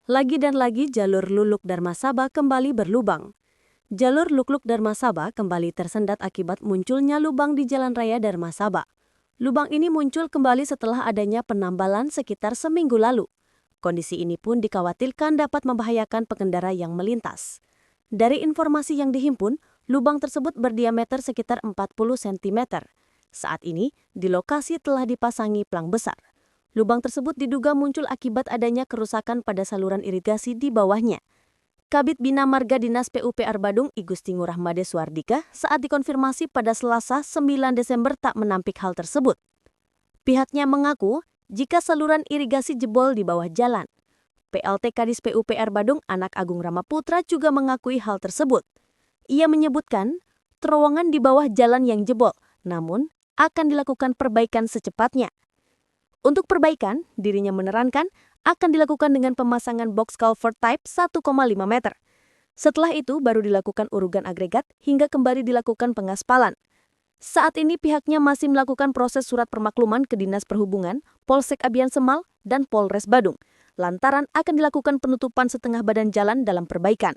Lagi dan lagi jalur Luluk Darmasaba kembali berlubang. Jalur Luk-Luk Darmasaba kembali tersendat akibat munculnya lubang di Jalan Raya Darmasaba. Lubang ini muncul kembali setelah adanya penambalan sekitar seminggu lalu. Kondisi ini pun dikhawatirkan dapat membahayakan pengendara yang melintas. Dari informasi yang dihimpun, lubang tersebut berdiameter sekitar 40 cm. Saat ini, di lokasi telah dipasangi plang besar. Lubang tersebut diduga muncul akibat adanya kerusakan pada saluran irigasi di bawahnya. Kabid Bina Marga Dinas PUPR Badung I Gusti Ngurah Made Suardika saat dikonfirmasi pada Selasa 9 Desember tak menampik hal tersebut. Pihaknya mengaku jika saluran irigasi jebol di bawah jalan. PLT Kadis PUPR Badung Anak Agung Ramaputra juga mengakui hal tersebut. Ia menyebutkan terowongan di bawah jalan yang jebol, namun akan dilakukan perbaikan secepatnya. Untuk perbaikan, dirinya menerangkan akan dilakukan dengan pemasangan box culvert type 1,5 meter. Setelah itu baru dilakukan urugan agregat hingga kembali dilakukan pengaspalan. Saat ini pihaknya masih melakukan proses surat permakluman ke Dinas Perhubungan, Polsek Abian Semal, dan Polres Badung. Lantaran akan dilakukan penutupan setengah badan jalan dalam perbaikan.